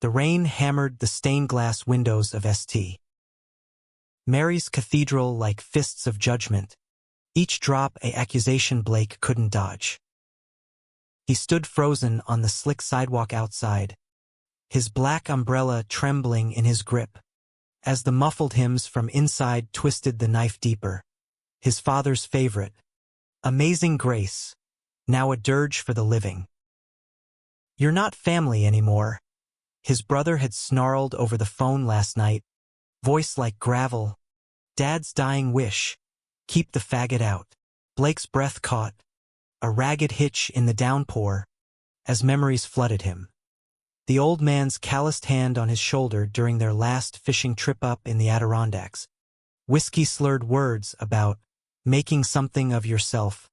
The rain hammered the stained glass windows of St. Mary's Cathedral like fists of judgment, each drop a accusation Blake couldn't dodge. He stood frozen on the slick sidewalk outside, his black umbrella trembling in his grip, as the muffled hymns from inside twisted the knife deeper. His father's favorite, Amazing Grace, now a dirge for the living. "You're not family anymore," his brother had snarled over the phone last night, voice like gravel. "Dad's dying wish, keep the faggot out." Blake's breath caught, a ragged hitch in the downpour, as memories flooded him. The old man's calloused hand on his shoulder during their last fishing trip up in the Adirondacks. Whiskey-slurred words about making something of yourself.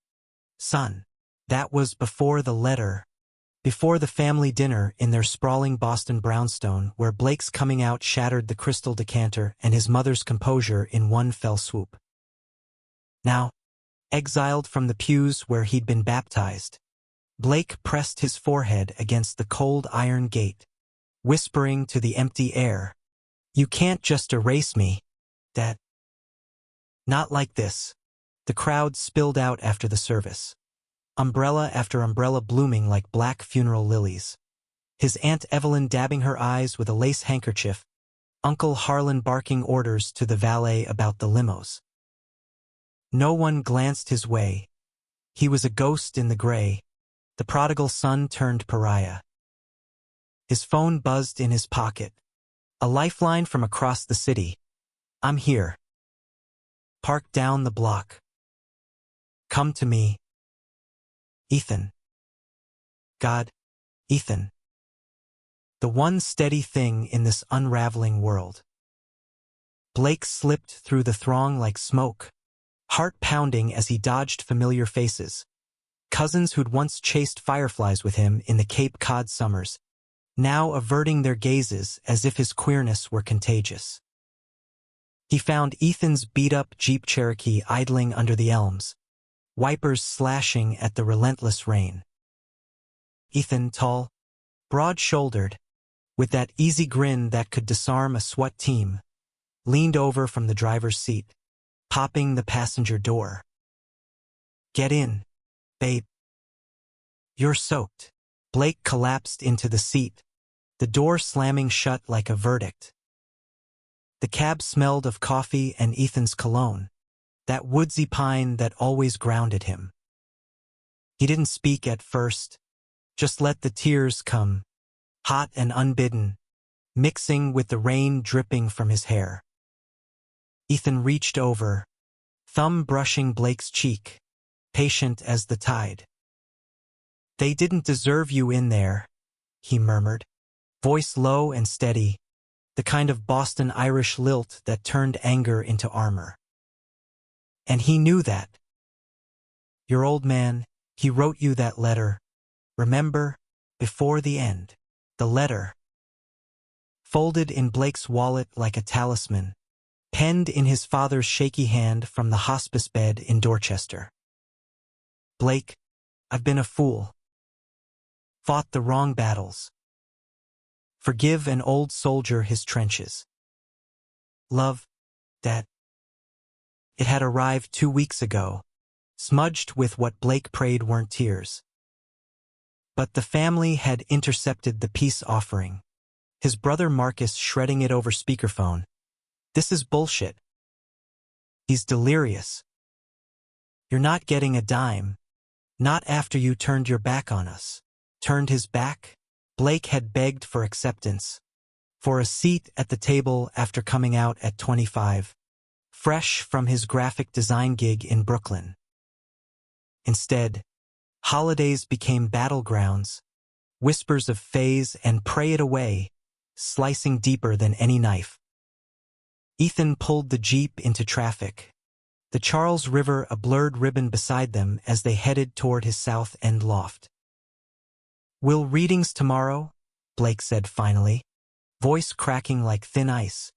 "Son." That was before the letter, before the family dinner in their sprawling Boston brownstone where Blake's coming out shattered the crystal decanter and his mother's composure in one fell swoop. Now, exiled from the pews where he'd been baptized, Blake pressed his forehead against the cold iron gate, whispering to the empty air, "You can't just erase me, Dad." Not like this. The crowd spilled out after the service, umbrella after umbrella blooming like black funeral lilies. His Aunt Evelyn dabbing her eyes with a lace handkerchief, Uncle Harlan barking orders to the valet about the limos. No one glanced his way. He was a ghost in the gray, the prodigal son turned pariah. His phone buzzed in his pocket. A lifeline from across the city. "I'm here. Park down the block. Come to me. Ethan." God, Ethan. The one steady thing in this unraveling world. Blake slipped through the throng like smoke, heart pounding as he dodged familiar faces. Cousins who'd once chased fireflies with him in the Cape Cod summers, now averting their gazes as if his queerness were contagious. He found Ethan's beat-up Jeep Cherokee idling under the elms, wipers slashing at the relentless rain. Ethan, tall, broad-shouldered, with that easy grin that could disarm a SWAT team, leaned over from the driver's seat, popping the passenger door. "Get in, babe. You're soaked." Blake collapsed into the seat, the door slamming shut like a verdict. The cab smelled of coffee and Ethan's cologne, that woodsy pine that always grounded him. He didn't speak at first, just let the tears come, hot and unbidden, mixing with the rain dripping from his hair. Ethan reached over, thumb brushing Blake's cheek, patient as the tide. "They didn't deserve you in there," he murmured, voice low and steady, the kind of Boston Irish lilt that turned anger into armor. And he knew that. "Your old man, he wrote you that letter, remember, before the end." The letter, folded in Blake's wallet like a talisman, penned in his father's shaky hand from the hospice bed in Dorchester. "Blake, I've been a fool. Fought the wrong battles. Forgive an old soldier his trenches. Love, Dad." It had arrived 2 weeks ago, smudged with what Blake prayed weren't tears. But the family had intercepted the peace offering, his brother Marcus shredding it over speakerphone. "This is bullshit. He's delirious. You're not getting a dime. Not after you turned your back on us." Turned his back? Blake had begged for acceptance, for a seat at the table after coming out at 25, fresh from his graphic design gig in Brooklyn. Instead, holidays became battlegrounds, whispers of phase and pray it away, slicing deeper than any knife. Ethan pulled the Jeep into traffic, the Charles River a blurred ribbon beside them as they headed toward his South End loft. "Will readings tomorrow?" Blake said finally, voice cracking like thin ice.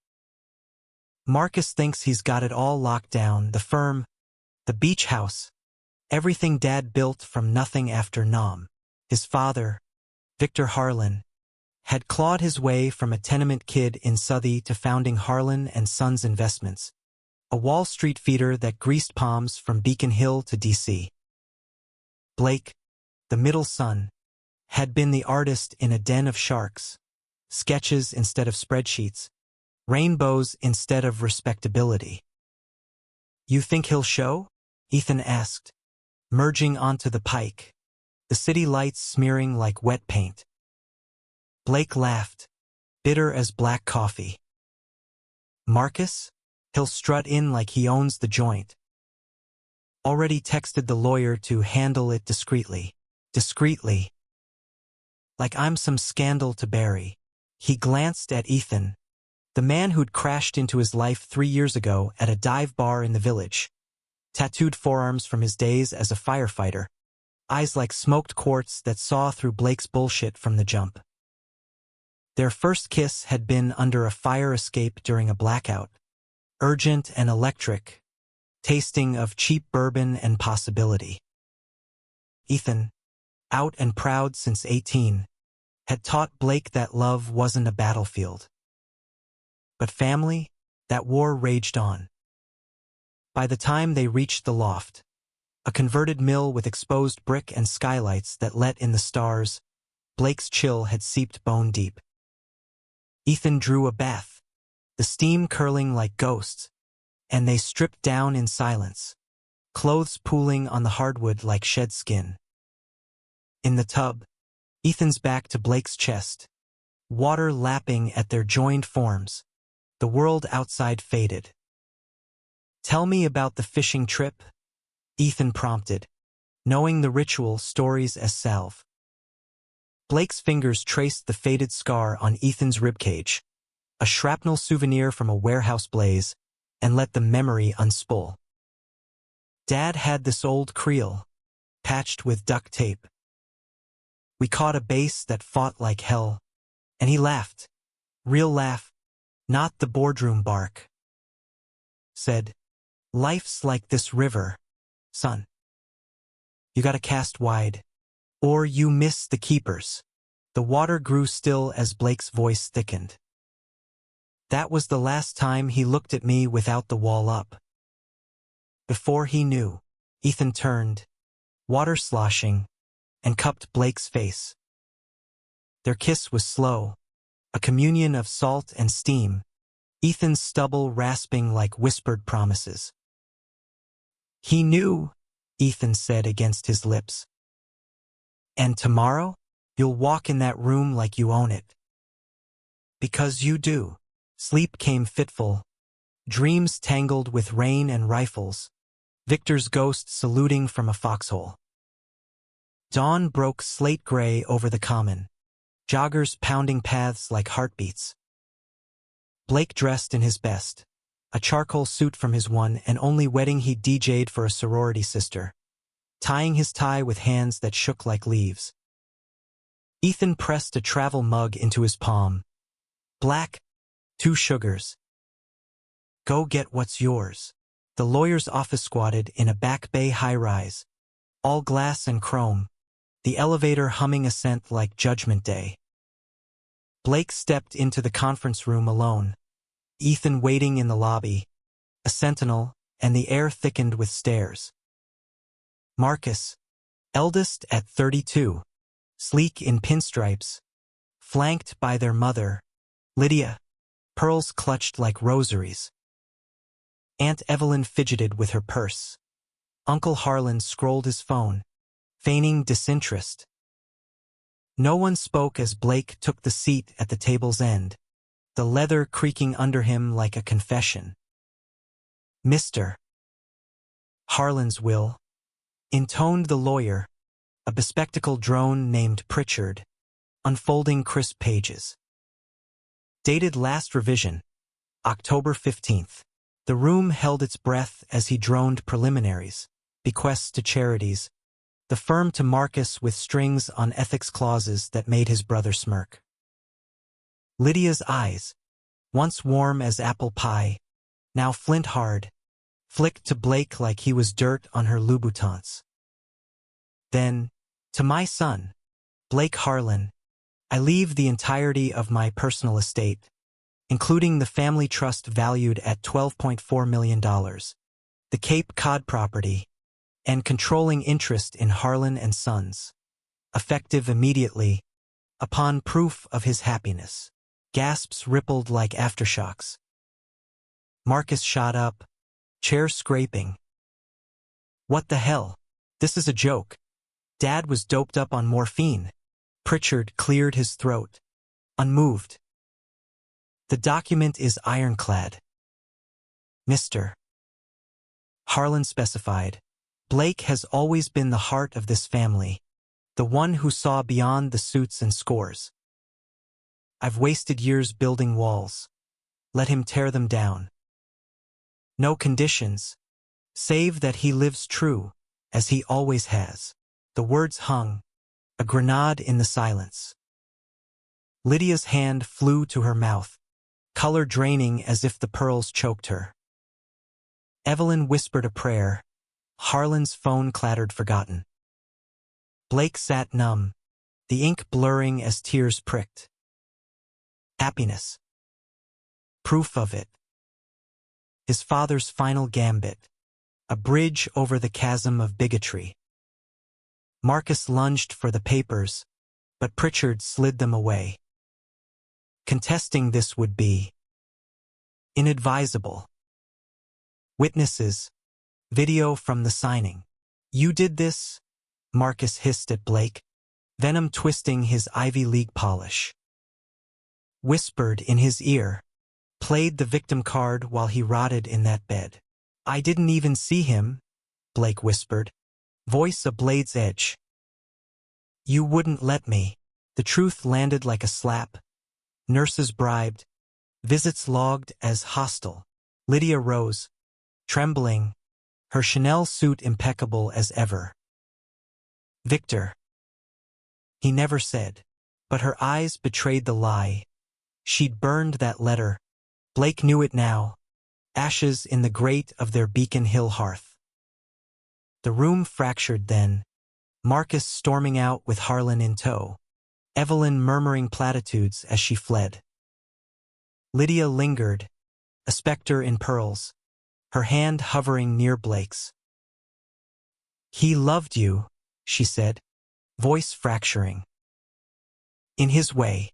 "Marcus thinks he's got it all locked down, the firm, the beach house, everything Dad built from nothing after Nam. His father, Victor Harlan, had clawed his way from a tenement kid in Southie to founding Harlan and Sons Investments, a Wall Street feeder that greased palms from Beacon Hill to D.C. Blake, the middle son, had been the artist in a den of sharks, sketches instead of spreadsheets, rainbows instead of respectability. "You think he'll show?" Ethan asked, merging onto the pike, the city lights smearing like wet paint. Blake laughed, bitter as black coffee. "Marcus? He'll strut in like he owns the joint. Already texted the lawyer to handle it discreetly. Discreetly. Like I'm some scandal to bury." He glanced at Ethan, the man who'd crashed into his life 3 years ago at a dive bar in the village, tattooed forearms from his days as a firefighter, eyes like smoked quartz that saw through Blake's bullshit from the jump. Their first kiss had been under a fire escape during a blackout, urgent and electric, tasting of cheap bourbon and possibility. Ethan, out and proud since 18, had taught Blake that love wasn't a battlefield. But family, that war raged on. By the time they reached the loft, a converted mill with exposed brick and skylights that let in the stars, Blake's chill had seeped bone deep. Ethan drew a bath, the steam curling like ghosts, and they stripped down in silence, clothes pooling on the hardwood like shed skin. In the tub, Ethan's back to Blake's chest, water lapping at their joined forms, the world outside faded. "Tell me about the fishing trip," Ethan prompted, knowing the ritual stories as salve. Blake's fingers traced the faded scar on Ethan's ribcage, a shrapnel souvenir from a warehouse blaze, and let the memory unspool. "Dad had this old creel, patched with duct tape. We caught a bass that fought like hell, and he laughed. Real laugh, not the boardroom bark. Said, 'Life's like this river, son. You gotta cast wide, or you miss the keepers.'" The water grew still as Blake's voice thickened. "That was the last time he looked at me without the wall up." Before he knew, Ethan turned, water sloshing, and cupped Blake's face. Their kiss was slow, a communion of salt and steam, Ethan's stubble rasping like whispered promises. "He knew," Ethan said against his lips. "And tomorrow, you'll walk in that room like you own it." "Because you do." Sleep came fitful, dreams tangled with rain and rifles, Victor's ghost saluting from a foxhole. Dawn broke slate gray over the common, joggers pounding paths like heartbeats. Blake dressed in his best, a charcoal suit from his one and only wedding he DJ'd for a sorority sister, tying his tie with hands that shook like leaves. Ethan pressed a travel mug into his palm. "Black, 2 sugars. Go get what's yours." The lawyer's office squatted in a Back Bay high-rise, all glass and chrome, the elevator humming a scent like Judgment Day. Blake stepped into the conference room alone, Ethan waiting in the lobby, a sentinel, and the air thickened with stares. Marcus, eldest at 32, sleek in pinstripes, flanked by their mother, Lydia, pearls clutched like rosaries. Aunt Evelyn fidgeted with her purse. Uncle Harlan scrolled his phone, feigning disinterest. No one spoke as Blake took the seat at the table's end, the leather creaking under him like a confession. "Mr. Harlan's will," intoned the lawyer, a bespectacled drone named Pritchard, unfolding crisp pages. Dated last revision, October 15th. The room held its breath as he droned preliminaries, bequests to charities, the firm to Marcus with strings on ethics clauses that made his brother smirk. Lydia's eyes, once warm as apple pie, now flint-hard, flicked to Blake like he was dirt on her Louboutins. Then, "To my son, Blake Harlan, I leave the entirety of my personal estate, including the family trust valued at $12.4 million, the Cape Cod property, and controlling interest in Harlan and Sons, effective immediately, upon proof of his happiness. Gasps rippled like aftershocks. Marcus shot up, chair scraping. What the hell? This is a joke. Dad was doped up on morphine. Pritchard cleared his throat, unmoved. The document is ironclad. Mr. Harlan specified. Blake has always been the heart of this family, the one who saw beyond the suits and scores. I've wasted years building walls. Let him tear them down. No conditions, save that he lives true, as he always has. The words hung, a grenade in the silence. Lydia's hand flew to her mouth, color draining as if the pearls choked her. Evelyn whispered a prayer. Harlan's phone clattered forgotten. Blake sat numb, the ink blurring as tears pricked. Happiness. Proof of it. His father's final gambit, a bridge over the chasm of bigotry. Marcus lunged for the papers, but Pritchard slid them away. Contesting this would be inadvisable. Witnesses. Video from the signing. You did this? Marcus hissed at Blake, venom twisting his Ivy League polish. Whispered in his ear, played the victim card while he rotted in that bed. I didn't even see him, Blake whispered, voice a blade's edge. You wouldn't let me. The truth landed like a slap. Nurses bribed. Visits logged as hostile. Lydia rose, trembling, her Chanel suit impeccable as ever. Victor. He never said, but her eyes betrayed the lie. She'd burned that letter. Blake knew it now. Ashes in the grate of their Beacon Hill hearth. The room fractured then, Marcus storming out with Harlan in tow, Evelyn murmuring platitudes as she fled. Lydia lingered, a specter in pearls, her hand hovering near Blake's. He loved you, she said, voice fracturing. In his way.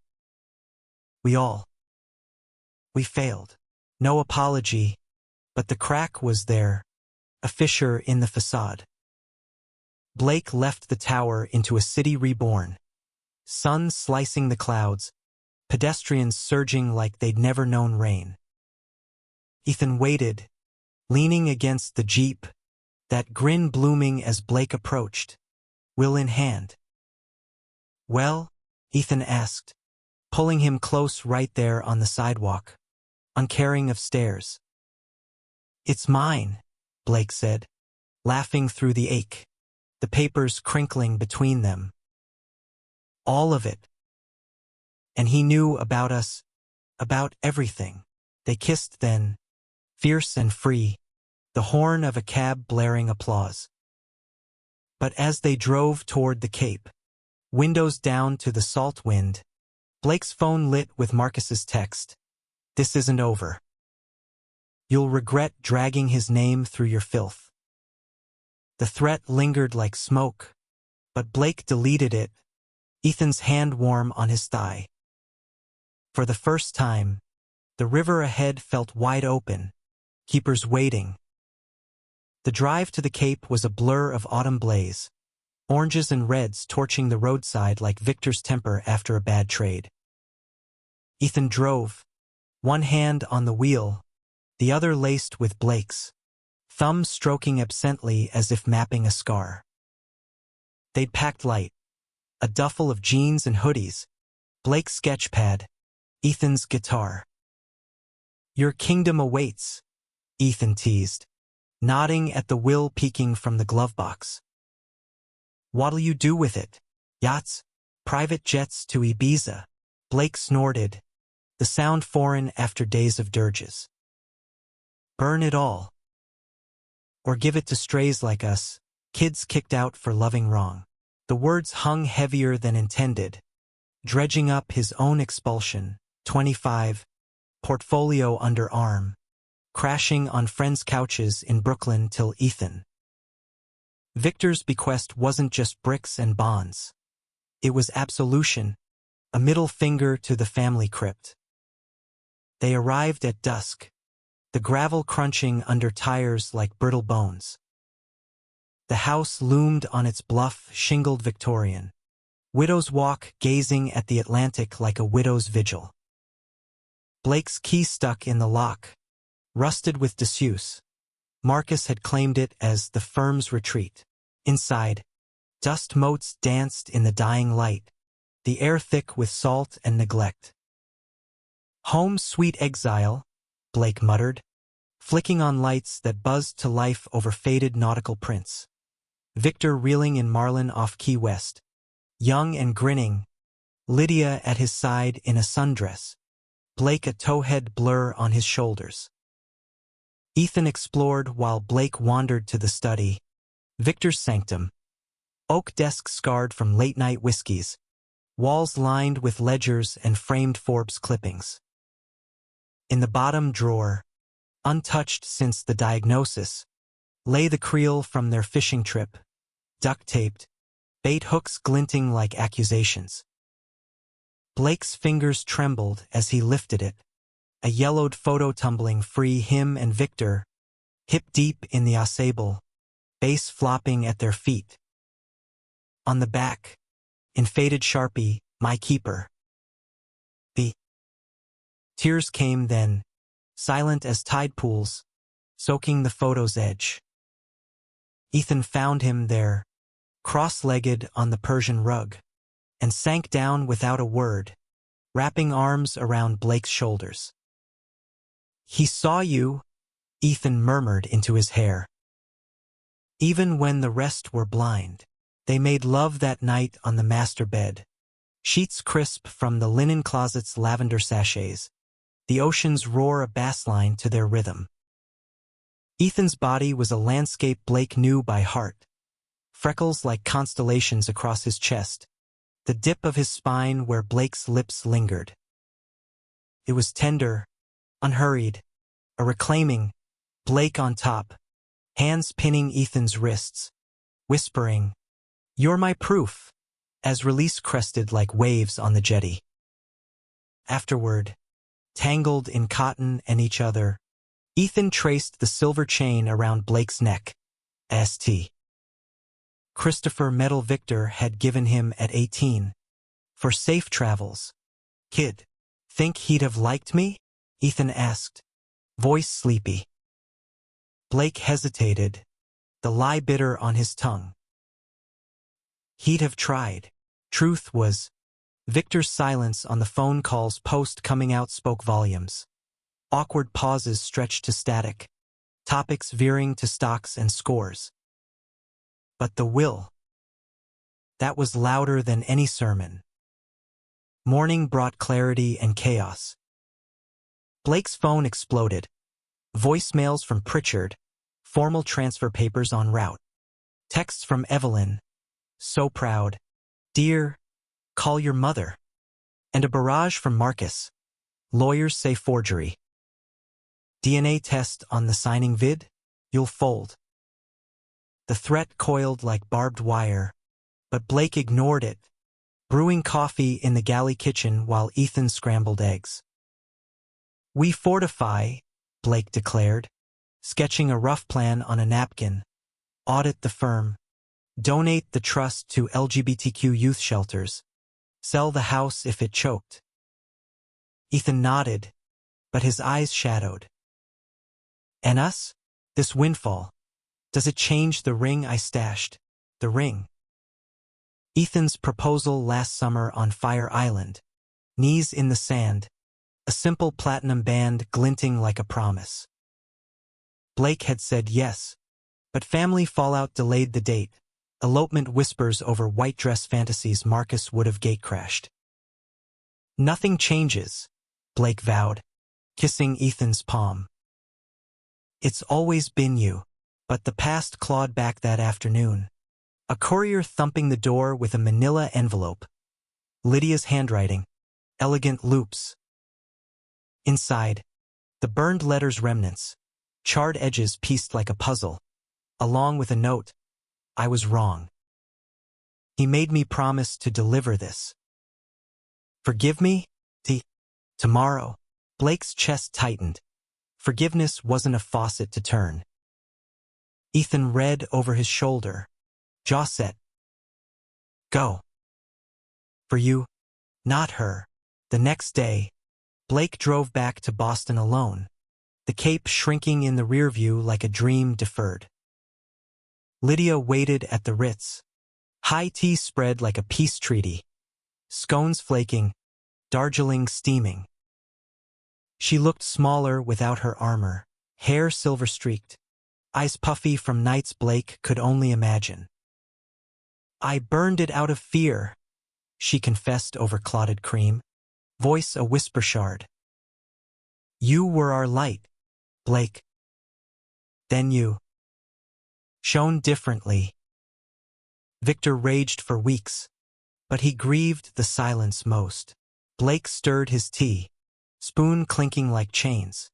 We failed. No apology, but the crack was there, a fissure in the facade. Blake left the tower into a city reborn. Sun slicing the clouds, pedestrians surging like they'd never known rain. Ethan waited, leaning against the Jeep, that grin blooming as Blake approached, will in hand. Well? Ethan asked, pulling him close right there on the sidewalk, uncaring of stairs. It's mine, Blake said, laughing through the ache, the papers crinkling between them. All of it. And he knew about us, about everything. They kissed then, fierce and free, the horn of a cab blaring applause. But as they drove toward the Cape, windows down to the salt wind, Blake's phone lit with Marcus's text. This isn't over. You'll regret dragging his name through your filth. The threat lingered like smoke, but Blake deleted it, Ethan's hand warm on his thigh. For the first time, the river ahead felt wide open, keepers waiting. The drive to the Cape was a blur of autumn blaze, oranges and reds torching the roadside like Victor's temper after a bad trade. Ethan drove, one hand on the wheel, the other laced with Blake's, thumb stroking absently as if mapping a scar. They'd packed light, a duffel of jeans and hoodies, Blake's sketch pad, Ethan's guitar. Your kingdom awaits, Ethan teased, nodding at the will peeking from the glove box. What'll you do with it? Yachts? Private jets to Ibiza? Blake snorted, the sound foreign after days of dirges. Burn it all. Or give it to strays like us, kids kicked out for loving wrong. The words hung heavier than intended, dredging up his own expulsion, 25, portfolio under arm, crashing on friends' couches in Brooklyn till Ethan. Victor's bequest wasn't just bricks and bonds. It was absolution, a middle finger to the family crypt. They arrived at dusk, the gravel crunching under tires like brittle bones. The house loomed on its bluff, shingled Victorian. Widow's Walk gazing at the Atlantic like a widow's vigil. Blake's key stuck in the lock, rusted with disuse. Marcus had claimed it as the firm's retreat. Inside, dust motes danced in the dying light, the air thick with salt and neglect. "Home, sweet exile," Blake muttered, flicking on lights that buzzed to life over faded nautical prints. Victor reeling in Marlin off Key West, young and grinning, Lydia at his side in a sundress, Blake a towhead blur on his shoulders. Ethan explored while Blake wandered to the study, Victor's sanctum. Oak desk scarred from late-night whiskeys, walls lined with ledgers and framed Forbes clippings. In the bottom drawer, untouched since the diagnosis, lay the creel from their fishing trip, duct-taped, bait hooks glinting like accusations. Blake's fingers trembled as he lifted it, a yellowed photo tumbling free him and Victor, hip-deep in the acable, base flopping at their feet. On the back, in faded Sharpie, "My keeper." The tears came then, silent as tide pools, soaking the photo's edge. Ethan found him there, cross-legged on the Persian rug, and sank down without a word, wrapping arms around Blake's shoulders. "He saw you," Ethan murmured into his hair. Even when the rest were blind, they made love that night on the master bed, sheets crisp from the linen closet's lavender sachets, the ocean's roar a bassline to their rhythm. Ethan's body was a landscape Blake knew by heart, freckles like constellations across his chest, the dip of his spine where Blake's lips lingered. It was tender, unhurried, a reclaiming, Blake on top, hands pinning Ethan's wrists, whispering, "You're my proof," as release crested like waves on the jetty. Afterward, tangled in cotton and each other, Ethan traced the silver chain around Blake's neck, St. Christopher Medal Victor had given him at 18, for safe travels. "Kid, think he'd have liked me?" Ethan asked, voice sleepy. Blake hesitated, the lie bitter on his tongue. He'd have tried. Truth was, Victor's silence on the phone call's post coming out spoke volumes. Awkward pauses stretched to static, topics veering to stocks and scores. But the will, that was louder than any sermon. Morning brought clarity and chaos. Blake's phone exploded. Voicemails from Pritchard, formal transfer papers en route. Texts from Evelyn, so proud, "Dear, call your mother." And a barrage from Marcus, "Lawyers say forgery. DNA test on the signing vid, you'll fold." The threat coiled like barbed wire, but Blake ignored it, brewing coffee in the galley kitchen while Ethan scrambled eggs. "We fortify," Blake declared, sketching a rough plan on a napkin. "Audit the firm. Donate the trust to LGBTQ youth shelters. Sell the house if it choked." Ethan nodded, but his eyes shadowed. "And us? This windfall. Does it change the ring I stashed? The ring?" Ethan's proposal last summer on Fire Island. Knees in the sand. A simple platinum band glinting like a promise. Blake had said yes, but family fallout delayed the date. Elopement whispers over white dress fantasies Marcus would have gatecrashed. "Nothing changes," Blake vowed, kissing Ethan's palm. "It's always been you." But the past clawed back that afternoon. A courier thumping the door with a manila envelope. Lydia's handwriting. Elegant loops. Inside, the burned letters' remnants. Charred edges pieced like a puzzle. Along with a note, I was wrong. He made me promise to deliver this. Forgive me? Tomorrow. Blake's chest tightened. Forgiveness wasn't a faucet to turn. Ethan read over his shoulder. Jaw set. Go. For you, not her. The next day, Blake drove back to Boston alone, the Cape shrinking in the rear view like a dream deferred. Lydia waited at the Ritz. High tea spread like a peace treaty. Scones flaking, Darjeeling steaming. She looked smaller without her armor, hair silver-streaked, eyes puffy from nights Blake could only imagine. I burned it out of fear, she confessed over clotted cream, voice a whisper shard. You were our light, Blake. Then you shone differently. Victor raged for weeks, but he grieved the silence most. Blake stirred his tea, spoon clinking like chains.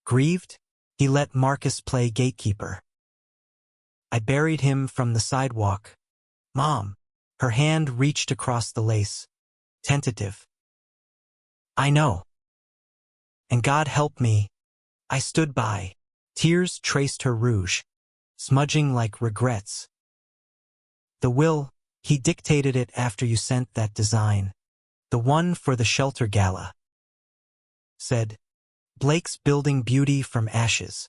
Grieved, he let Marcus play gatekeeper. I buried him from the sidewalk. Mom, her hand reached across the lace, tentative. I know. And God help me, I stood by. Tears traced her rouge, smudging like regrets. The will, he dictated it after you sent that design. The one for the shelter gala. Said, Blake's building beauty from ashes.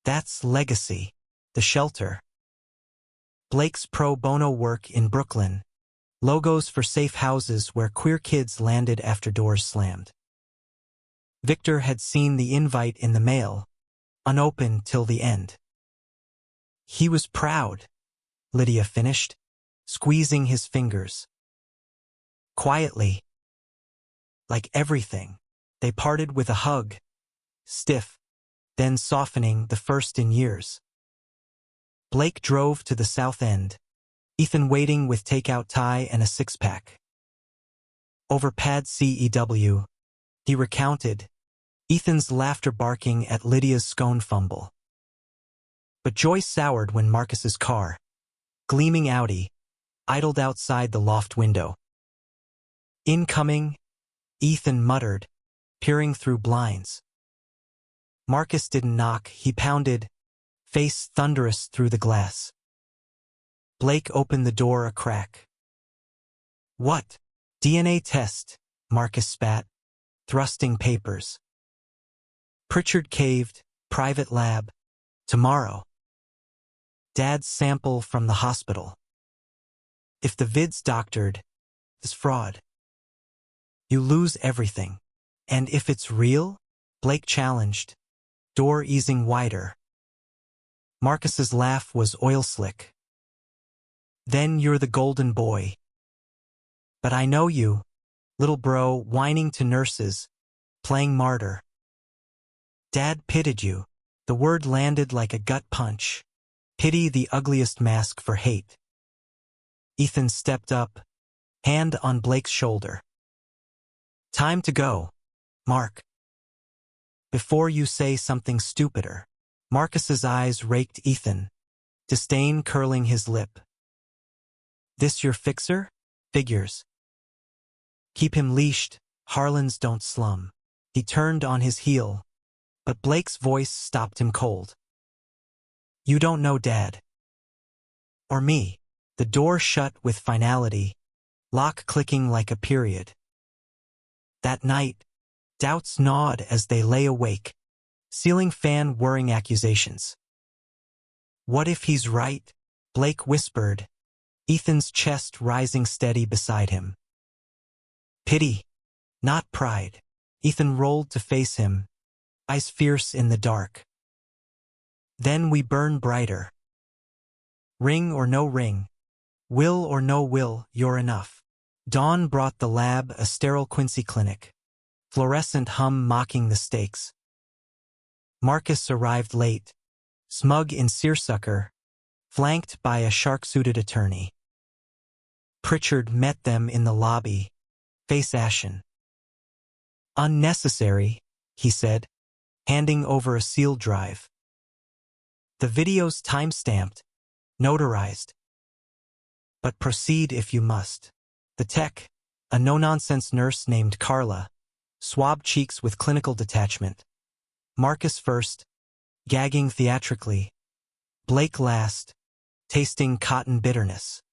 That's legacy, the shelter. Blake's pro bono work in Brooklyn. Logos for safe houses where queer kids landed after doors slammed. Victor had seen the invite in the mail, unopened till the end. He was proud, Lydia finished, squeezing his fingers. Quietly. Like everything, they parted with a hug, stiff, then softening, the first in years. Blake drove to the South End, Ethan waiting with takeout tie and a six-pack. Over pad CEW, he recounted, Ethan's laughter barking at Lydia's scone fumble. But joy soured when Marcus's car, gleaming Audi, idled outside the loft window. Incoming, Ethan muttered, peering through blinds. Marcus didn't knock, he pounded, face thunderous through the glass. Blake opened the door a crack. What? DNA test, Marcus spat, thrusting papers. Pritchard caved, private lab, tomorrow. Dad's sample from the hospital. If the vid's doctored, it's fraud. You lose everything. And if it's real? Blake challenged, door easing wider. Marcus's laugh was oil slick. Then you're the golden boy. But I know you, little bro whining to nurses, playing martyr. Dad pitied you. The word landed like a gut punch. Pity, the ugliest mask for hate. Ethan stepped up, hand on Blake's shoulder. Time to go, Mark. Before you say something stupider. Marcus's eyes raked Ethan, disdain curling his lip. This your fixer? Figures. Keep him leashed, Harlan's don't slum. He turned on his heel, but Blake's voice stopped him cold. You don't know Dad. Or me. The door shut with finality, lock clicking like a period. That night, doubts gnawed as they lay awake, ceiling fan whirring accusations. What if he's right? Blake whispered, Ethan's chest rising steady beside him. Pity, not pride. Ethan rolled to face him, eyes fierce in the dark. Then we burn brighter. Ring or no ring, will or no will, you're enough. Dawn brought the lab a sterile Quincy clinic, fluorescent hum mocking the stakes. Marcus arrived late, smug in seersucker, flanked by a shark-suited attorney. Pritchard met them in the lobby, face ashen. "Unnecessary," he said, handing over a sealed drive. "The video's time-stamped, notarized. But proceed if you must." The tech, a no-nonsense nurse named Carla, swabbed cheeks with clinical detachment. Marcus first, gagging theatrically. Blake last, tasting cotton bitterness.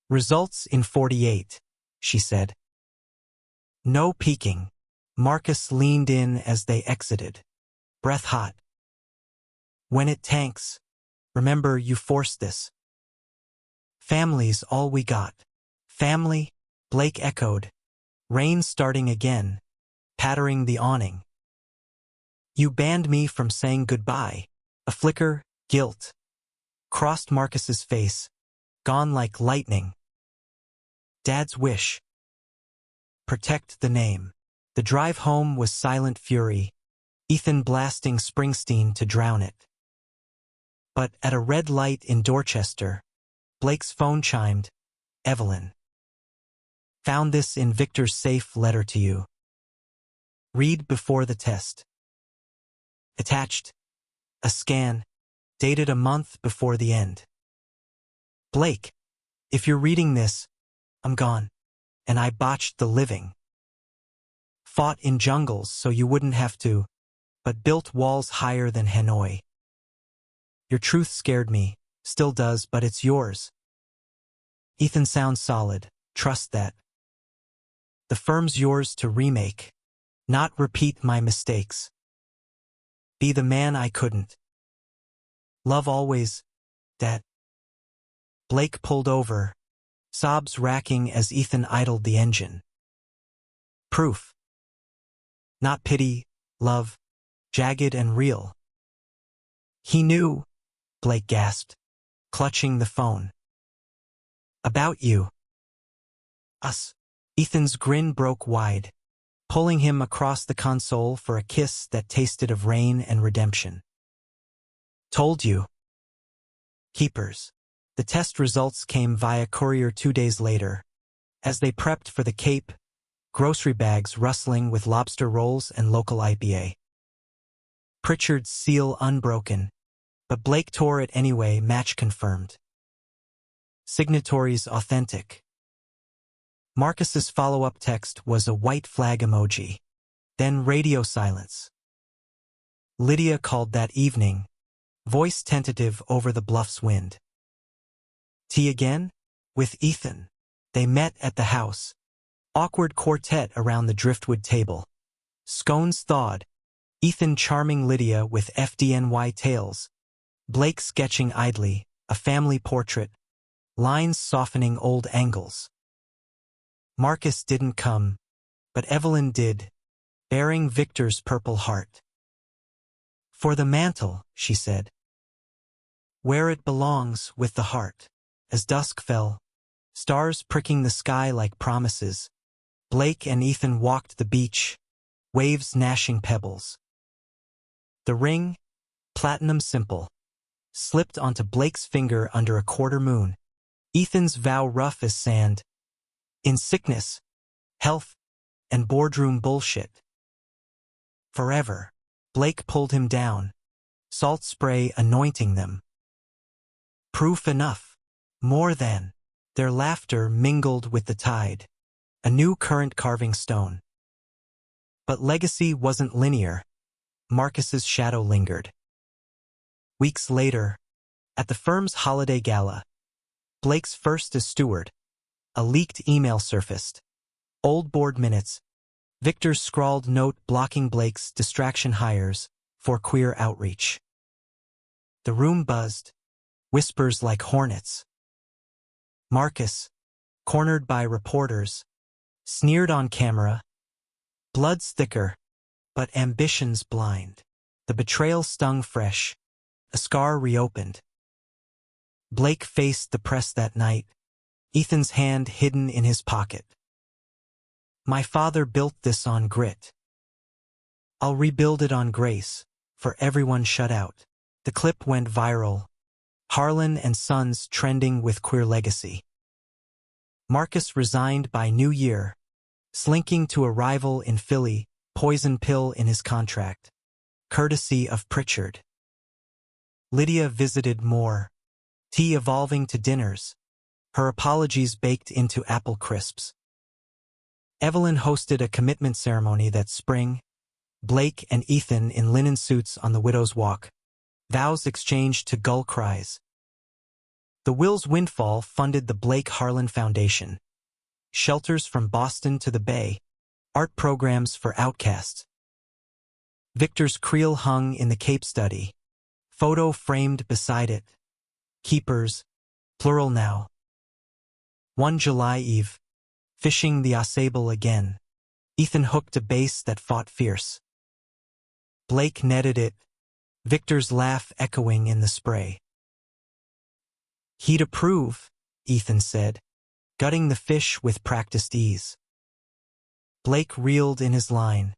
"Results in 48, she said. "No peeking." Marcus leaned in as they exited, breath hot. "When it tanks, remember you forced this." "Family's all we got." "Family?" Blake echoed, rain starting again, pattering the awning. "You banned me from saying goodbye." A flicker, guilt, crossed Marcus's face, gone like lightning. "Dad's wish. Protect the name." The drive home was silent fury, Ethan blasting Springsteen to drown it. But at a red light in Dorchester, Blake's phone chimed. "Evelyn. Found this in Victor's safe letter to you. Read before the test." Attached, a scan, dated a month before the end. "Blake, if you're reading this, I'm gone, and I botched the living. Fought in jungles so you wouldn't have to, but built walls higher than Hanoi. Your truth scared me, still does, but it's yours. Ethan sounds solid, trust that. The firm's yours to remake, not repeat my mistakes. Be the man I couldn't. Love always, Dad." Blake pulled over, sobs racking as Ethan idled the engine. Proof. Not pity, love, jagged and real. "He knew," Blake gasped, clutching the phone. "About you." "Us." Ethan's grin broke wide, pulling him across the console for a kiss that tasted of rain and redemption. "Told you." Keepers. The test results came via courier 2 days later. As they prepped for the Cape, grocery bags rustling with lobster rolls and local IPA. Pritchard's seal unbroken, but Blake tore it anyway, match confirmed. Signatories authentic. Marcus's follow-up text was a white flag emoji, then radio silence. Lydia called that evening, voice tentative over the bluff's wind. Tea again? With Ethan. They met at the house. Awkward quartet around the driftwood table. Scones thawed. Ethan charming Lydia with FDNY tales. Blake sketching idly, a family portrait. Lines softening old angles. Marcus didn't come, but Evelyn did, bearing Victor's purple heart. "For the mantle," she said. "Where it belongs, with the heart." As dusk fell, stars pricking the sky like promises, Blake and Ethan walked the beach, waves gnashing pebbles. The ring, platinum simple, slipped onto Blake's finger under a quarter moon. Ethan's vow rough as sand. In sickness, health, and boardroom bullshit. Forever. Blake pulled him down, salt spray anointing them. Proof enough. More than. Their laughter mingled with the tide, a new current carving stone. But legacy wasn't linear. Marcus's shadow lingered. Weeks later, at the firm's holiday gala, Blake's first as steward, a leaked email surfaced. Old board minutes. Victor's scrawled note blocking Blake's distraction hires for queer outreach. The room buzzed, whispers like hornets. Marcus, cornered by reporters, sneered on camera. Blood's thicker, but ambition's blind. The betrayal stung fresh, a scar reopened. Blake faced the press that night, Ethan's hand hidden in his pocket. "My father built this on grit. I'll rebuild it on grace, for everyone shut out." The clip went viral, Harlan and Sons trending with queer legacy. Marcus resigned by New Year, slinking to a rival in Philly, poison pill in his contract. Courtesy of Pritchard. Lydia visited more, tea evolving to dinners, her apologies baked into apple crisps. Evelyn hosted a commitment ceremony that spring, Blake and Ethan in linen suits on the widow's walk, vows exchanged to gull cries. The Wills windfall funded the Blake Harlan Foundation, shelters from Boston to the Bay, art programs for outcasts. Victor's creel hung in the Cape study, photo framed beside it. Keepers, plural now. One July Eve, fishing the Ausable again. Ethan hooked a bass that fought fierce. Blake netted it, Victor's laugh echoing in the spray. He'd approve, Ethan said, gutting the fish with practiced ease. Blake reeled in his line,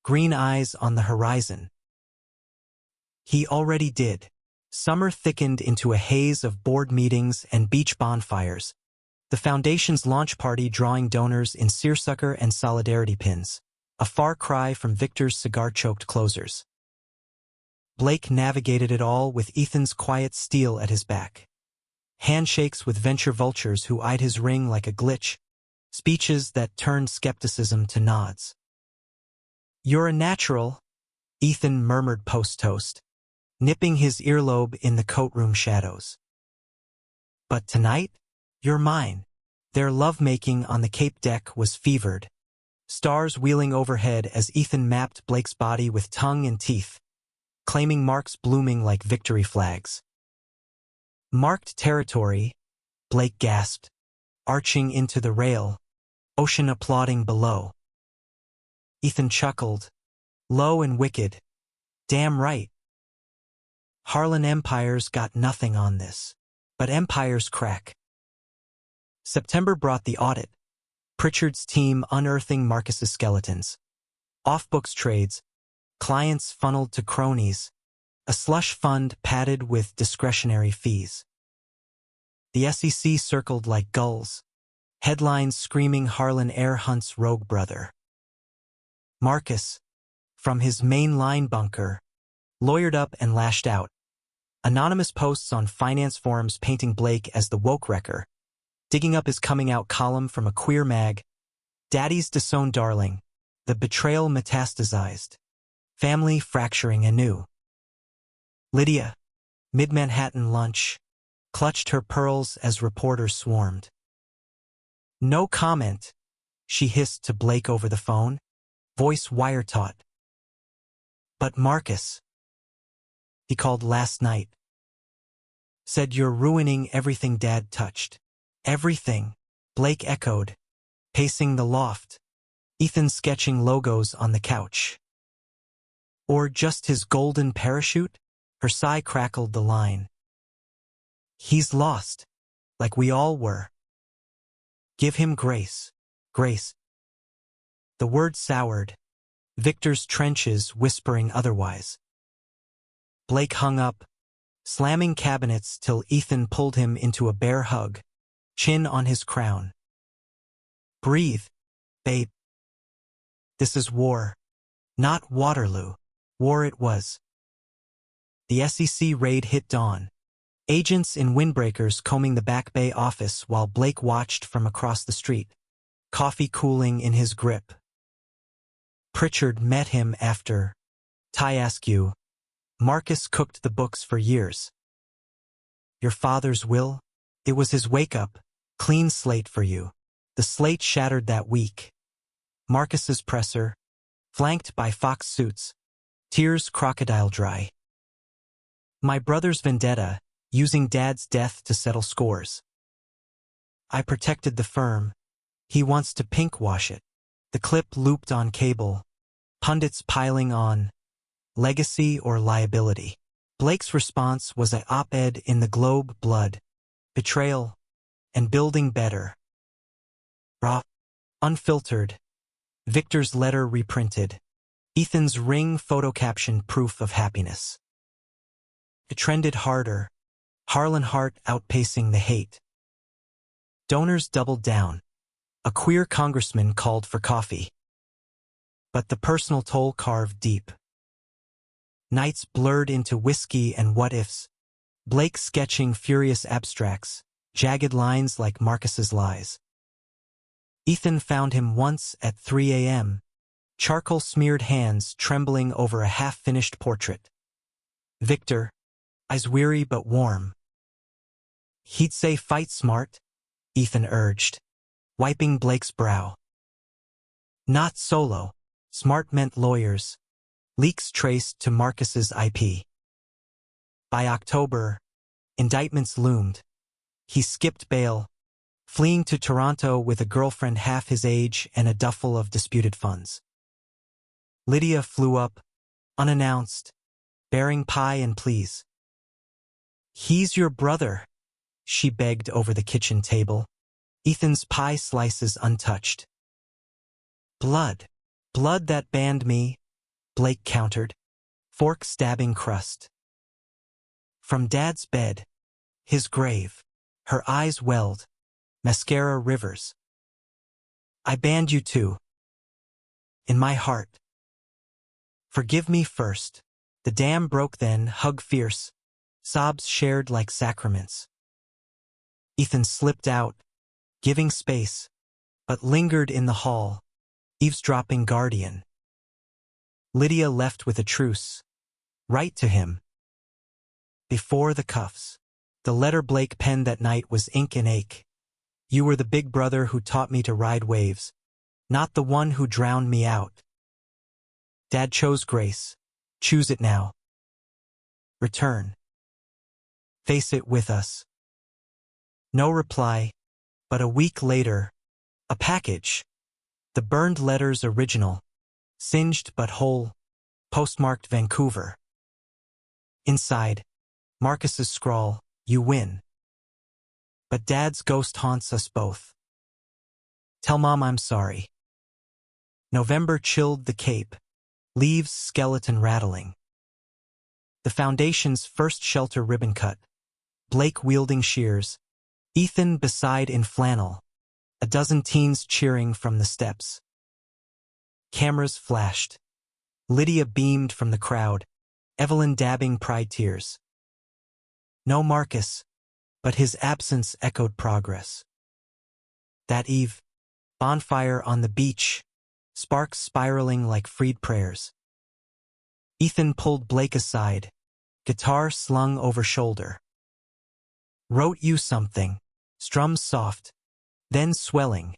green eyes on the horizon. He already did. Summer thickened into a haze of board meetings and beach bonfires, the Foundation's launch party drawing donors in seersucker and solidarity pins, a far cry from Victor's cigar-choked closers. Blake navigated it all with Ethan's quiet steel at his back. Handshakes with venture vultures who eyed his ring like a glitch, speeches that turned skepticism to nods. "You're a natural," Ethan murmured post-toast, nipping his earlobe in the coat-room shadows. "But tonight, you're mine." Their lovemaking on the Cape deck was fevered, stars wheeling overhead as Ethan mapped Blake's body with tongue and teeth, claiming marks blooming like victory flags. "Marked territory," Blake gasped, arching into the rail, ocean applauding below. Ethan chuckled, low and wicked. "Damn right. Harlan empires got nothing on this, but empires crack." September brought the audit, Pritchard's team unearthing Marcus's skeletons, off-books trades, clients funneled to cronies, a slush fund padded with discretionary fees. The SEC circled like gulls, headlines screaming Harlan air hunts rogue brother. Marcus, from his main line bunker, lawyered up and lashed out. Anonymous posts on finance forums painting Blake as the woke wrecker, digging up his coming-out column from a queer mag, Daddy's disowned darling, the betrayal metastasized, family fracturing anew. Lydia, mid-Manhattan lunch, clutched her pearls as reporters swarmed. "No comment," she hissed to Blake over the phone, voice wire-taut. "But Marcus," he called last night, said, "you're ruining everything Dad touched." "Everything," Blake echoed, pacing the loft, Ethan sketching logos on the couch. "Or just his golden parachute?" Her sigh crackled the line. "He's lost, like we all were. Give him grace, grace." The word soured, Victor's trenches whispering otherwise. Blake hung up, slamming cabinets till Ethan pulled him into a bear hug, chin on his crown. "Breathe, babe. This is war. Not Waterloo. War it was." The SEC raid hit dawn, agents in windbreakers combing the Back Bay office while Blake watched from across the street, coffee cooling in his grip. Pritchard met him after. "Ty Askew, Marcus cooked the books for years. Your father's will? It was his wake-up, clean slate for you." The slate shattered that week. Marcus's presser, flanked by fox suits, tears crocodile dry. "My brother's vendetta, using Dad's death to settle scores. I protected the firm. He wants to pinkwash it." The clip looped on cable, pundits piling on. Legacy or liability? Blake's response was an op-ed in the Globe, blood, betrayal, and building better. Raw, unfiltered. Victor's letter reprinted. Ethan's ring photo caption proof of happiness. It trended harder, Harlan heart outpacing the hate. Donors doubled down. A queer congressman called for coffee. But the personal toll carved deep. Nights blurred into whiskey and what-ifs. Blake sketching furious abstracts, jagged lines like Marcus's lies. Ethan found him once at 3 a.m., charcoal-smeared hands trembling over a half-finished portrait. Victor, eyes weary but warm. He'd say fight smart, Ethan urged, wiping Blake's brow. Not solo. Smart meant lawyers. Leaks traced to Marcus's IP. By October, indictments loomed. He skipped bail, fleeing to Toronto with a girlfriend half his age and a duffel of disputed funds. Lydia flew up, unannounced, bearing pie and pleas. "He's your brother," she begged over the kitchen table, Ethan's pie slices untouched. "Blood. Blood that banned me," Blake countered, fork stabbing crust. From Dad's bed, his grave, her eyes welled, mascara rivers. "I banned you too. In my heart. Forgive me first." The dam broke then, hug fierce, sobs shared like sacraments. Ethan slipped out, giving space, but lingered in the hall, eavesdropping guardian. Lydia left with a truce. Write to him. Before the cuffs. The letter Blake penned that night was ink and ache. "You were the big brother who taught me to ride waves, not the one who drowned me out. Dad chose grace. Choose it now. Return. Face it with us." No reply, but a week later, a package. The burned letters original, singed but whole, postmarked Vancouver. Inside, Marcus's scrawl, "You win. But Dad's ghost haunts us both. Tell Mom I'm sorry." November chilled the Cape, leaves skeleton rattling. The foundation's first shelter ribbon cut, Blake wielding shears, Ethan beside in flannel, a dozen teens cheering from the steps. Cameras flashed. Lydia beamed from the crowd, Evelyn dabbing pride tears. No Marcus, but his absence echoed progress. That eve, bonfire on the beach, sparks spiraling like freed prayers. Ethan pulled Blake aside, guitar slung over shoulder. "Wrote you something," strums soft, then swelling,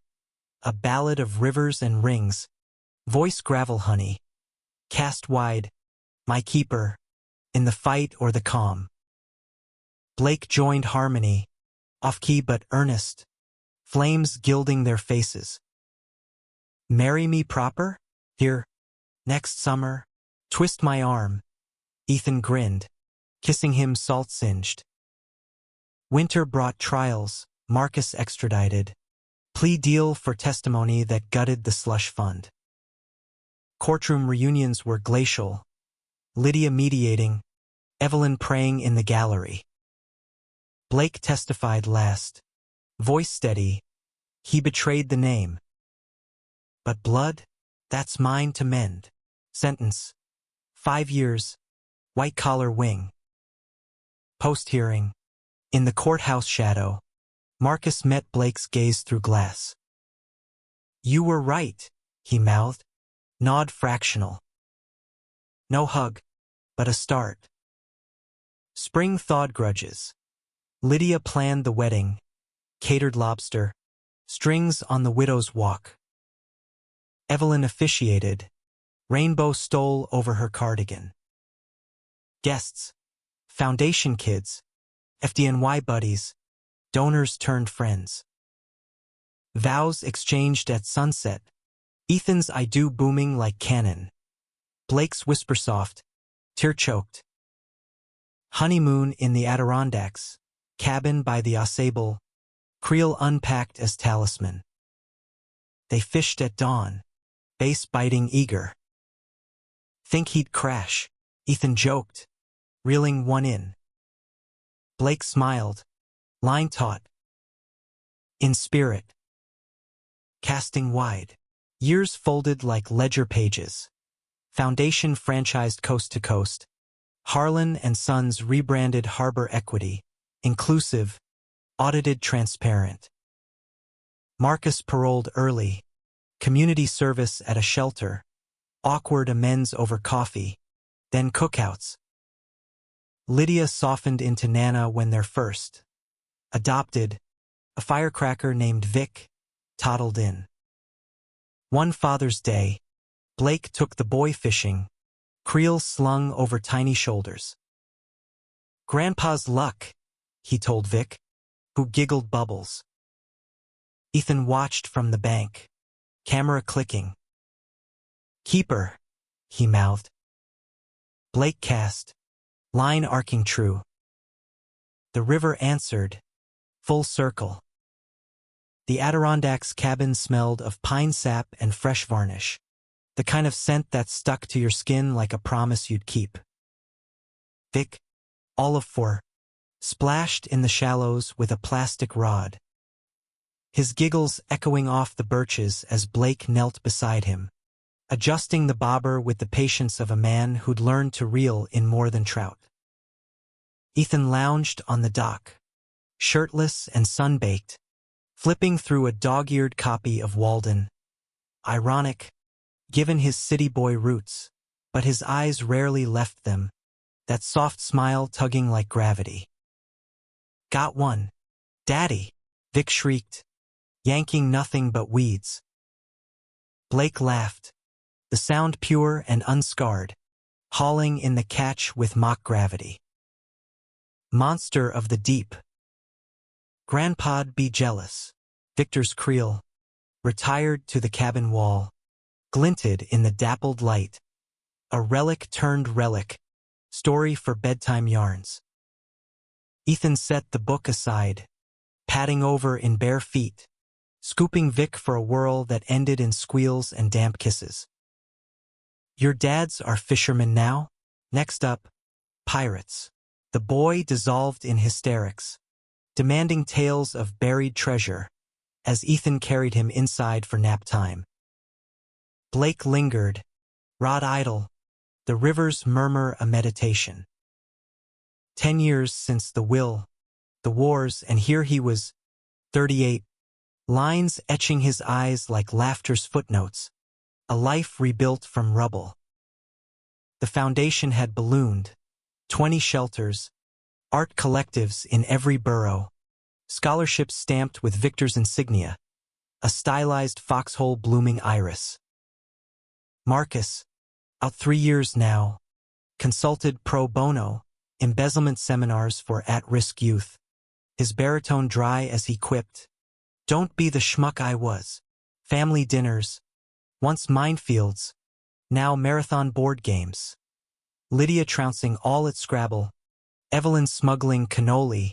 a ballad of rivers and rings, voice gravel honey, cast wide, my keeper, in the fight or the calm. Blake joined harmony, off-key but earnest, flames gilding their faces. "Marry me proper? Here, next summer, twist my arm." Ethan grinned, kissing him salt-singed. Winter brought trials, Marcus extradited, plea deal for testimony that gutted the slush fund. Courtroom reunions were glacial, Lydia mediating, Evelyn praying in the gallery. Blake testified last, voice steady, he betrayed the name. But blood, that's mine to mend. Sentence, 5 years, white-collar wing. Post-hearing, in the courthouse shadow, Marcus met Blake's gaze through glass. "You were right," he mouthed, nod fractional. No hug, but a start. Spring thawed grudges. Lydia planned the wedding, catered lobster, strings on the widow's walk. Evelyn officiated, rainbow stole over her cardigan. Guests, foundation kids, FDNY buddies, donors turned friends. Vows exchanged at sunset, Ethan's I do booming like cannon. Blake's whisper soft, tear-choked. Honeymoon in the Adirondacks, cabin by the Ausable, creel unpacked as talisman. They fished at dawn, base-biting eager. Think he'd crash, Ethan joked, reeling one in. Blake smiled, line taut. In spirit. Casting wide. Years folded like ledger pages. Foundation franchised coast to coast. Harlan and Sons rebranded Harbor Equity. Inclusive. Audited transparent. Marcus paroled early. Community service at a shelter. Awkward amends over coffee. Then cookouts. Lydia softened into Nana when they're first. Adopted. A firecracker named Vic. Toddled in. One Father's Day. Blake took the boy fishing. Creel slung over tiny shoulders. Grandpa's luck, he told Vic, who giggled bubbles. Ethan watched from the bank. Camera clicking. Keeper, he mouthed. Blake cast. Line arcing true. The river answered. Full circle. The Adirondacks cabin smelled of pine sap and fresh varnish. The kind of scent that stuck to your skin like a promise you'd keep. Vic, all of four, splashed in the shallows with a plastic rod. His giggles echoing off the birches as Blake knelt beside him, adjusting the bobber with the patience of a man who'd learned to reel in more than trout. Ethan lounged on the dock, shirtless and sun-baked, flipping through a dog-eared copy of Walden. Ironic, given his city boy roots, but his eyes rarely left them, that soft smile tugging like gravity. Got one. Daddy, Vic shrieked, yanking nothing but weeds. Blake laughed, the sound pure and unscarred, hauling in the catch with mock gravity. Monster of the deep. Grandpa'd be jealous. Victor's creel, retired to the cabin wall, glinted in the dappled light. A relic turned relic, story for bedtime yarns. Ethan set the book aside, padding over in bare feet, scooping Vic for a whirl that ended in squeals and damp kisses. Your dads are fishermen now? Next up, pirates. The boy dissolved in hysterics, demanding tales of buried treasure, as Ethan carried him inside for nap time. Blake lingered, rod idle, the river's murmur a meditation. 10 years since the will, the wars, and here he was, 38, lines etching his eyes like laughter's footnotes, a life rebuilt from rubble. The foundation had ballooned, 20 shelters, art collectives in every borough, scholarships stamped with Victor's insignia, a stylized foxhole blooming iris. Marcus, out 3 years now, consulted pro bono, embezzlement seminars for at-risk youth, his baritone dry as he quipped, "Don't be the schmuck I was. Family dinners, once minefields, now marathon board games. Lydia trouncing all at Scrabble, Evelyn smuggling cannoli,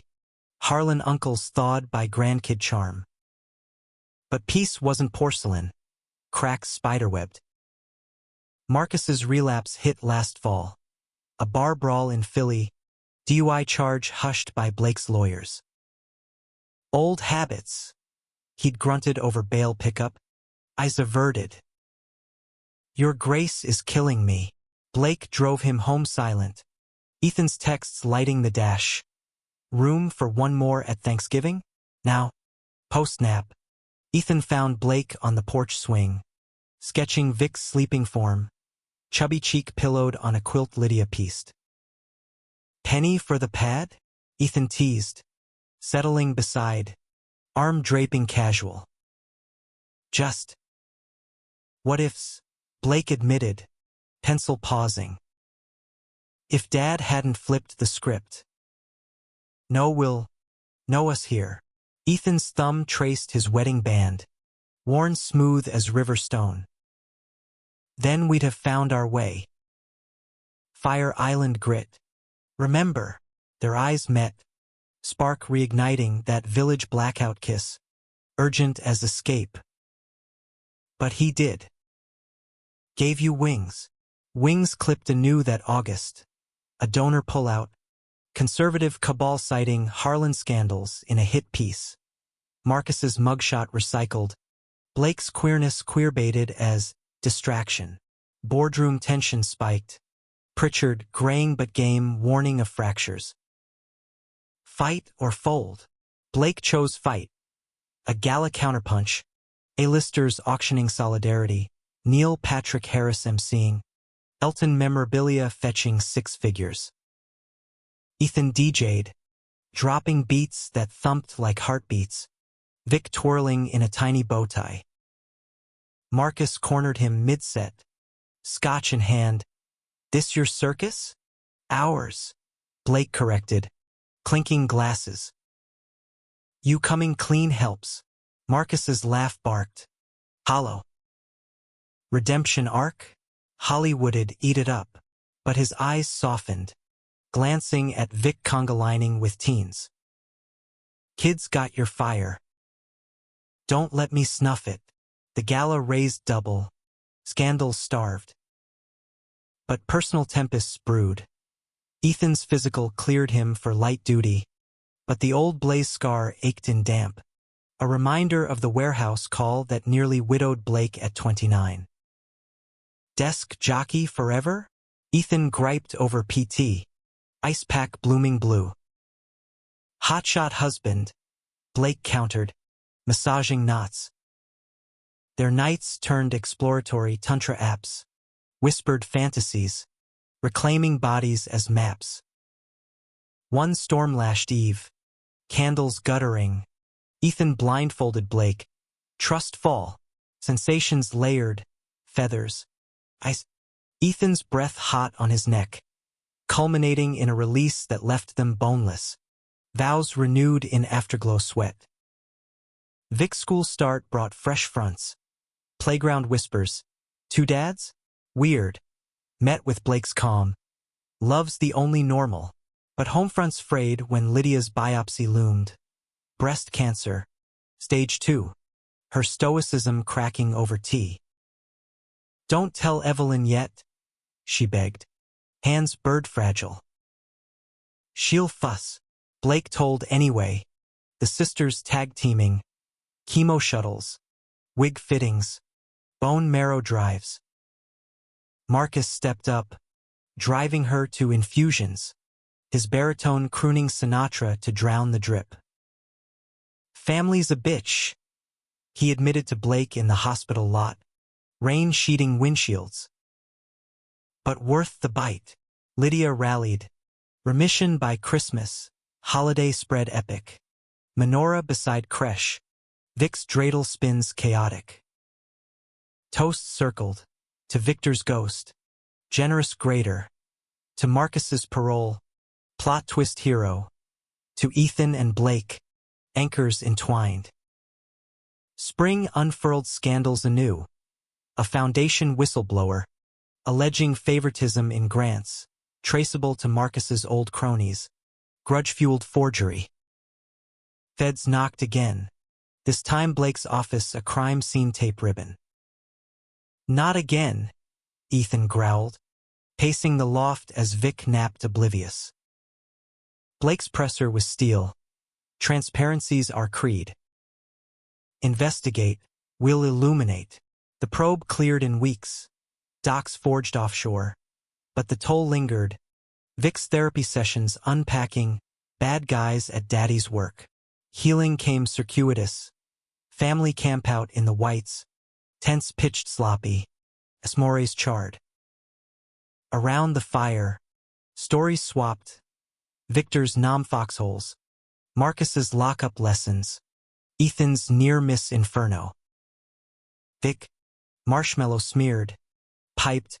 Harlan uncles thawed by grandkid charm." But peace wasn't porcelain, cracks spiderwebbed. Marcus's relapse hit last fall, a bar brawl in Philly, DUI charge hushed by Blake's lawyers. Old habits, he'd grunted over bail pickup, eyes averted. Your grace is killing me. Blake drove him home silent, Ethan's texts lighting the dash. Room for one more at Thanksgiving? Now, post-nap, Ethan found Blake on the porch swing, sketching Vic's sleeping form, chubby cheek pillowed on a quilt Lydia pieced. Penny for the pad? Ethan teased, settling beside, arm draping casual. Just what ifs, Blake admitted, pencil pausing. If Dad hadn't flipped the script. No will, know us here. Ethan's thumb traced his wedding band, worn smooth as river stone. Then we'd have found our way. Fire Island grit. Remember, their eyes met, spark reigniting that village blackout kiss, urgent as escape. But he did. Gave you wings. Wings clipped anew that August. A donor pullout. Conservative cabal citing Harlan scandals in a hit piece. Marcus's mugshot recycled. Blake's queerness queerbaited as distraction. Boardroom tension spiked. Pritchard, graying but game, warning of fractures. Fight or fold? Blake chose fight. A gala counterpunch. A-listers auctioning solidarity. Neil Patrick Harris emceeing. Elton memorabilia fetching 6 figures. Ethan DJ'd, dropping beats that thumped like heartbeats. Vic twirling in a tiny bow tie. Marcus cornered him mid-set. Scotch in hand. "This your circus?" "Ours," Blake corrected, clinking glasses. "You coming clean helps." Marcus's laugh barked. Hollow. Redemption arc? Hollywooded, eat it up. But his eyes softened, glancing at Vic conga-lining with teens. "Kids got your fire. Don't let me snuff it." The gala raised double. Scandals starved. But personal tempests brewed. Ethan's physical cleared him for light duty, but the old blaze scar ached in damp, a reminder of the warehouse call that nearly widowed Blake at 29. Desk jockey forever? Ethan griped over PT. Ice pack blooming blue. Hotshot husband, Blake countered, massaging knots. Their nights turned exploratory tantra apps. Whispered fantasies, reclaiming bodies as maps. One storm-lashed eve, candles guttering. Ethan blindfolded Blake. Trust fall, sensations layered, feathers, ice. Ethan's breath hot on his neck, culminating in a release that left them boneless. Vows renewed in afterglow sweat. Vic's school start brought fresh fronts. Playground whispers. 2 dads? Weird. Met with Blake's calm. Love's the only normal. But homefronts frayed when Lydia's biopsy loomed. Breast cancer. Stage 2. Her stoicism cracking over tea. "Don't tell Evelyn yet," she begged. Hands bird fragile. "She'll fuss." Blake told anyway. The sisters tag-teaming. Chemo shuttles. Wig fittings. Bone marrow drives. Marcus stepped up, driving her to infusions, his baritone crooning Sinatra to drown the drip. "Family's a bitch," he admitted to Blake in the hospital lot, rain sheeting windshields. "But worth the bite." Lydia rallied. Remission by Christmas, holiday spread epic. Menorah beside creche, Vic's dreidel spins chaotic. Toast circled. To Victor's ghost, generous grader. To Marcus's parole, plot twist hero. To Ethan and Blake, anchors entwined. Spring unfurled scandals anew. A foundation whistleblower, alleging favoritism in grants, traceable to Marcus's old cronies. Grudge-fueled forgery. Feds knocked again. This time Blake's office a crime scene tape ribbon. "Not again," Ethan growled, pacing the loft as Vic napped oblivious. Blake's presser was steel. Transparency's our creed. "Investigate, we'll illuminate." The probe cleared in weeks. Docs forged offshore. But the toll lingered. Vic's therapy sessions unpacking bad guys at daddy's work. Healing came circuitous. Family campout in the whites. Tents pitched sloppy. Esmores charred. Around the fire, stories swapped. Victor's foxholes. Marcus's lockup lessons. Ethan's near-miss inferno. Vic, marshmallow smeared, piped,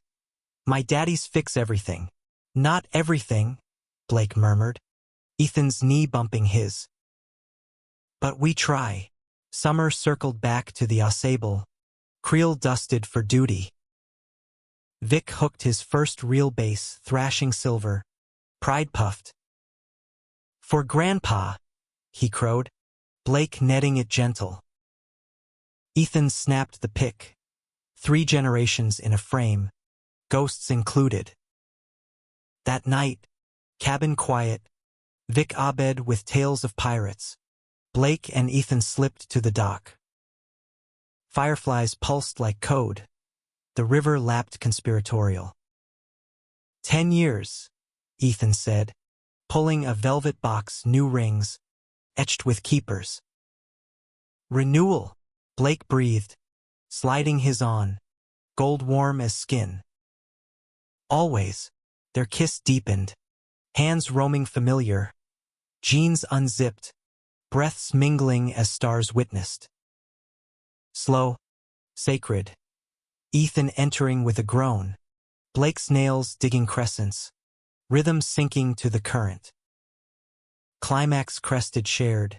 "My daddies fix everything." "Not everything," Blake murmured, Ethan's knee bumping his. "But we try." Summer circled back to the Au Sable. Creel dusted for duty. Vic hooked his first real bass, thrashing silver. Pride puffed. "For Grandpa," he crowed, Blake netting it gentle. Ethan snapped the pick. 3 generations in a frame, ghosts included. That night, cabin quiet, Vic abed with tales of pirates. Blake and Ethan slipped to the dock. Fireflies pulsed like code. The river lapped conspiratorial. 10 years, Ethan said, pulling a velvet box, new rings, etched with keepers. Renewal, Blake breathed, sliding his on, gold warm as skin. Always, their kiss deepened, hands roaming familiar, jeans unzipped, breaths mingling as stars witnessed. Slow, sacred, Ethan entering with a groan, Blake's nails digging crescents, rhythm sinking to the current. Climax crested shared,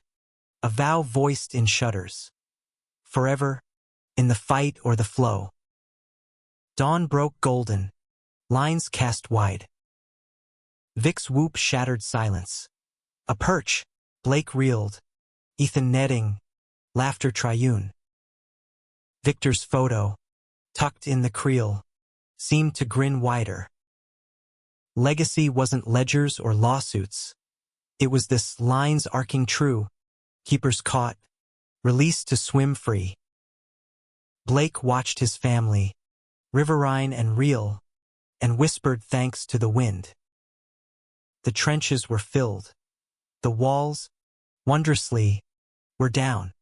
a vow voiced in shudders. Forever, in the fight or the flow. Dawn broke golden, lines cast wide. Vic's whoop shattered silence. A perch, Blake reeled, Ethan netting, laughter triune. Victor's photo, tucked in the creel, seemed to grin wider. Legacy wasn't ledgers or lawsuits. It was this lines arcing true, keepers caught, released to swim free. Blake watched his family, riverine and real, and whispered thanks to the wind. The trenches were filled. The walls, wondrously, were down.